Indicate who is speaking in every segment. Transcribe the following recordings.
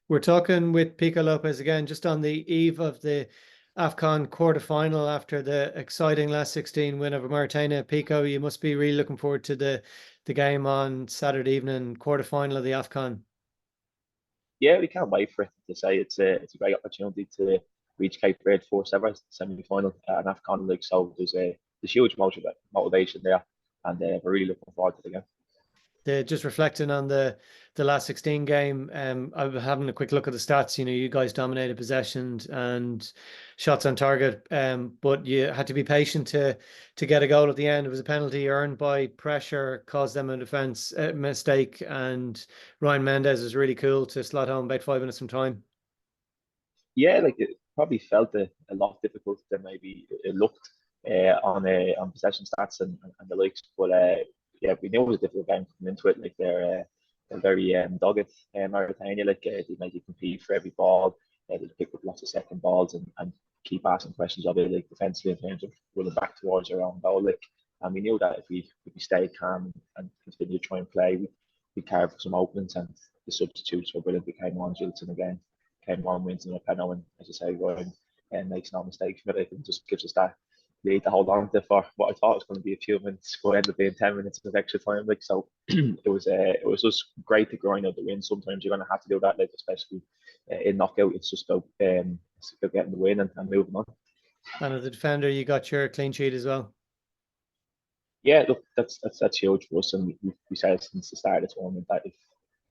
Speaker 1: We're talking with Pico Lopes again, just on the eve of the AFCON quarter-final after the exciting last 16 win over Mauritania. Pico, you must be really looking forward to the game on Saturday evening, quarter-final of the AFCON.
Speaker 2: Yeah, we can't wait for it to say it's a great opportunity to reach Cape Verde first ever semi-final at an AFCON league. So there's huge motivation there, and we're really looking forward to the game.
Speaker 1: Just reflecting on the last 16 game, I was having a quick look at the stats. You know, you guys dominated possessions and shots on target, but you had to be patient to get a goal at the end. It was a penalty earned by pressure, caused them a defence mistake, and Ryan Mendes was really cool to slot home about 5 minutes from time.
Speaker 2: Yeah, like it probably felt a lot difficult than maybe it looked on possession stats and the likes. But yeah, we knew it was a difficult game coming into it. Like they're very dogged. Mauritania, like they make you compete for every ball. They pick up lots of second balls and keep asking questions of it, like defensively in terms of running back towards our own goal. Like, and we knew that if we stayed calm and continued to try and play, we carved for some openings, and the substitutes were brilliant. We came on Gilson again, came on wins and a penalty, and as you say, Ryan makes no mistakes with it, and just gives us that lead to hold on to for what I thought was going to be a few minutes, but ended up being 10 minutes of extra time. Like, so, it was just great to grind out the win. Sometimes you're going to have to do that, like especially in knockout. It's just about getting the win and moving on.
Speaker 1: And as a defender, you got your clean sheet as well.
Speaker 2: Yeah, look, that's huge for us, and we said since the start of the tournament that if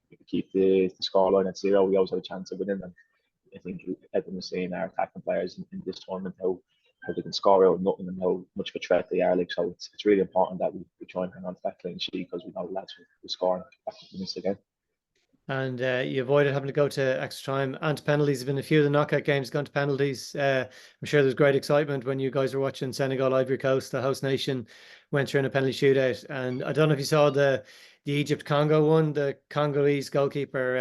Speaker 2: we keep the scoreline at 0, we always have a chance of winning. And I think everyone was seeing our attacking players in this tournament how they can score out of nothing and how much of a threat they are. Like, so it's really important that we try and hang on to that clean sheet, because we know lads will score back in this again.
Speaker 1: And you avoided having to go to extra time and penalties. There's been a few of the knockout games gone to penalties. I'm sure there's great excitement when you guys were watching Senegal, Ivory Coast. The host nation went through in a penalty shootout. And I don't know if you saw the Egypt Congo one. The Congolese goalkeeper,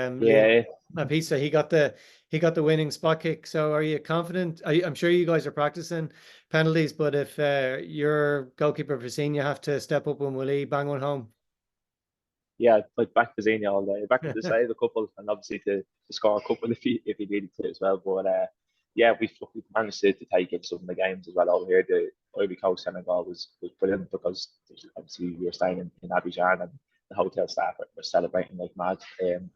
Speaker 1: Apisa, he got the winning spot kick. So are you confident? I'm sure you guys are practicing penalties, but if your goalkeeper for senior have to step up, when will he bang one home?
Speaker 2: Yeah, like back to Zania all day, back to the side a couple, and obviously to score a couple if he needed to as well. But yeah, we've managed to take in some of the games as well over here. The Ivory Coast Senegal was brilliant, because obviously we were staying in Abidjan, and the hotel staff were celebrating like mad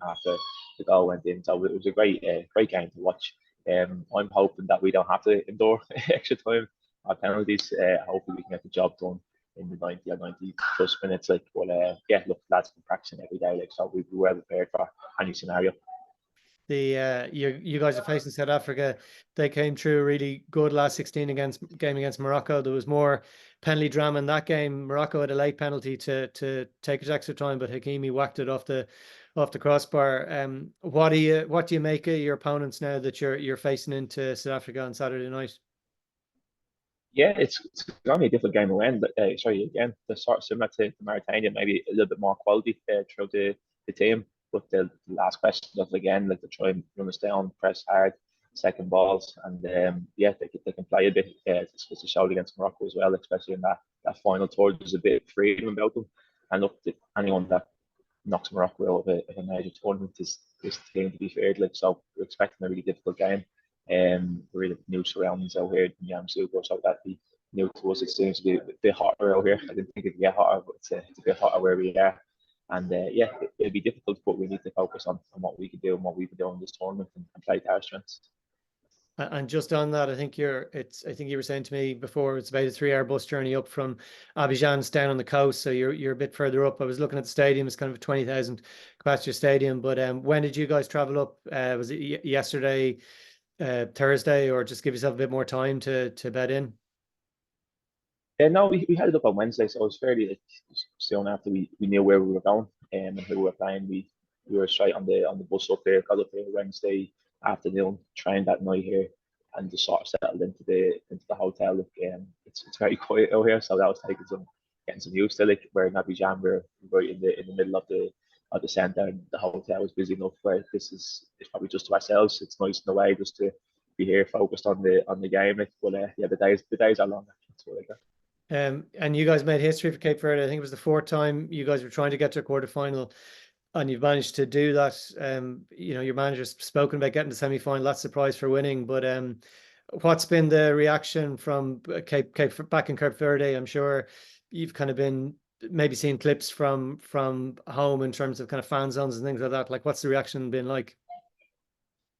Speaker 2: after the goal went in. So it was a great game to watch. I'm hoping that we don't have to endure extra time or penalties. Hopefully we can get the job done in the 90 or 90 plus minutes. Like, but yeah, look, lads been practicing every day, like, so we'd be well prepared for any scenario.
Speaker 1: You guys are facing South Africa. They came through really good last 16 game against Morocco. There was more penalty drama in that game. Morocco had a late penalty to take it extra time, but Hakimi whacked it off the crossbar. What do you make of your opponents now that you're facing into South Africa on Saturday night?
Speaker 2: Yeah, it's going to be a different game again. But again, they're sort of similar to Mauritania, maybe a little bit more quality throughout the team. But the last question of again, like, to try and run us down, press hard, second balls, and yeah, they can play a bit. It's a shout against Morocco as well, especially in that final third. There's a bit of freedom about them, and look, anyone that knocks Morocco out of a major tournament is team to be feared. Like, so we're expecting a really difficult game. We're in new surroundings out here in Yamoussoukro, so that'd be new to us. It seems to be a bit hotter out here. I didn't think it'd get hotter, but it's a bit hotter where we are. And yeah, it'll be difficult, but we need to focus on what we can do and what we've been doing in this tournament, and play to our strengths.
Speaker 1: And just on that, I think you were saying to me before, it's about a 3-hour bus journey up from Abidjan down on the coast, so you're a bit further up. I was looking at the stadium; it's kind of a 20,000 capacity stadium. But when did you guys travel up? Was it yesterday, Thursday, or just give yourself a bit more time to bed in?
Speaker 2: No, we had it up on Wednesday, so it was fairly like soon after we knew where we were going and who we were playing. We were straight on the bus up there, got up here Wednesday afternoon, trained that night here, and just sort of settled into the hotel. Look, it's very quiet out here, so that was getting some used to. Like, where in Abidjan we're right in the middle of the centre, and the hotel was busy enough. Where this is, it's probably just to ourselves. It's nice in a way just to be here focused on the game. Like, but yeah, the days are long. That's what I got.
Speaker 1: And you guys made history for Cape Verde. I think it was the 4th time you guys were trying to get to a quarterfinal. And you've managed to do that. Your manager's spoken about getting to semi-final. That's the prize for winning. But what's been the reaction from Cape back in Cape Verde? I'm sure you've kind of been maybe seeing clips from home in terms of kind of fan zones and things like that. Like, what's the reaction been like?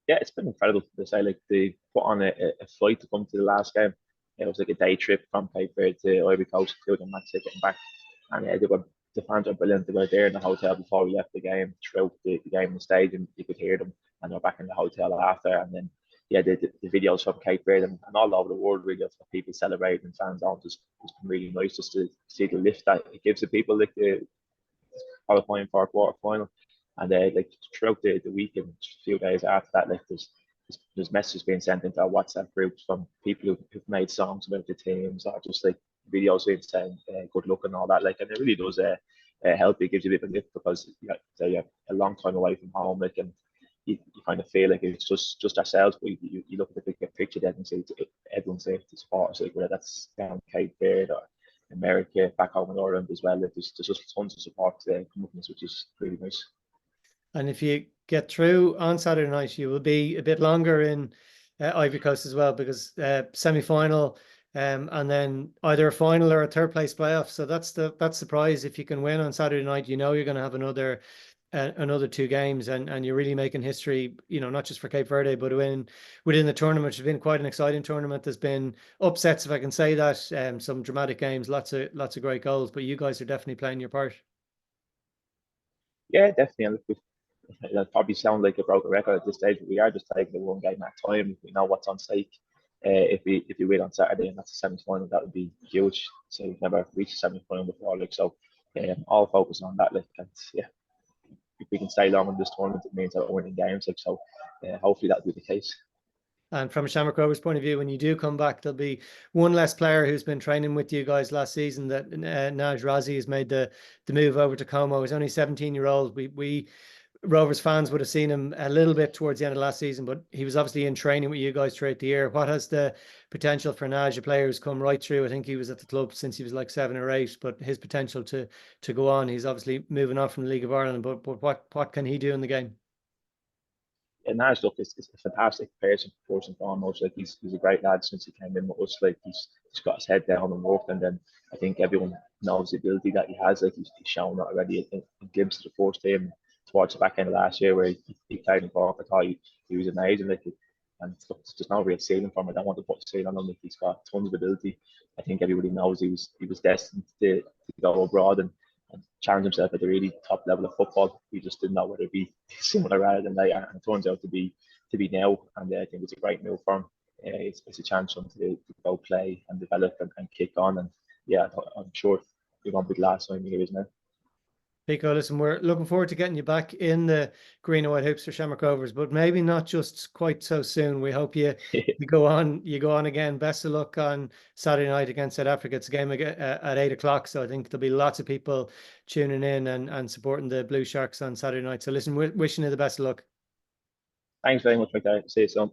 Speaker 2: Yeah, it's been incredible. They say like they put on a flight to come to the last game. It was like a day trip from Cape Verde to Ivory Coast, including match ticket and back. And the fans were brilliant. They were there in the hotel before we left the game. Throughout the game in the stadium, you could hear them, and they were back in the hotel after. And then yeah, the videos from Cape Verde and all over the world really of people celebrating fans on just been really nice just to see the lift that it gives the people like the qualifying for a quarter final. And like throughout the week and a few days after that, like there's messages being sent into our WhatsApp groups from people who've made songs about the teams or just like videos being saying good luck and all that. Like, and it really does help. It gives you a bit of a lift because you're a long time away from home, like, and you kind of feel like it's just ourselves. But you look at the bigger picture then and see everyone's there to support us, like whether that's down Cape Verde or America, back home in Ireland as well. Like, there's just tons of support coming from us, which is really nice.
Speaker 1: And if you get through on Saturday night, you will be a bit longer in Ivory Coast as well, because semi-final, and then either a final or a third place playoff. So that's the prize. If you can win on Saturday night, you're going to have another two games, and you're really making history. Not just for Cape Verde, but within the tournament, which has been quite an exciting tournament. There's been upsets, if I can say that, some dramatic games, lots of great goals. But you guys are definitely playing your part.
Speaker 2: Yeah, definitely. And it'll probably sound like a broken record at this stage, but we are just taking the one game at a time. We know what's on stake. If we win on Saturday and that's a semi final, that would be huge. So we've never reached a semi final before, like so. All focus on that, like, and yeah, if we can stay long in this tournament, it means that we're winning games, like so. Hopefully that'll be the case.
Speaker 1: And from a Shamrock Rovers point of view, when you do come back, there'll be one less player who's been training with you guys last season. That Naj Razi has made the move over to Como. He's only 17-year-old. We Rovers fans would have seen him a little bit towards the end of last season, but he was obviously in training with you guys throughout the year. What has the potential for Naj, a player who's come right through? I think he was at the club since he was like 7 or 8, but his potential to go on. He's obviously moving on from the League of Ireland, but what can he do in the game?
Speaker 2: And Nash, look, is a fantastic person first and foremost. Like he's a great lad since he came in with us. Like he's got his head down and worked, and then I think everyone knows the ability that he has. Like he's shown that already in glimpses of the first team towards the back end of last year where he played in Cork. I thought he was amazing. Like, and look, there's no real ceiling for him. I don't want to put a ceiling on him. Like, he's got tons of ability. I think everybody knows he was destined to go abroad and challenge himself at the really top level of football. We just didn't know whether it'd be sooner rather than later, and it turns out to be now. And I think it's a great move for him. It's a chance for him to go play and develop and kick on. And yeah, I'm sure it won't be the last time he hears now.
Speaker 1: Pico, listen, we're looking forward to getting you back in the green and white hoops for Shamrock Rovers, but maybe not just quite so soon. We hope you go on again. Best of luck on Saturday night against South Africa. It's a game at 8 o'clock, so I think there'll be lots of people tuning in and supporting the Blue Sharks on Saturday night. So listen, we're wishing you the best of luck.
Speaker 2: Thanks very much, McDowell. See you soon.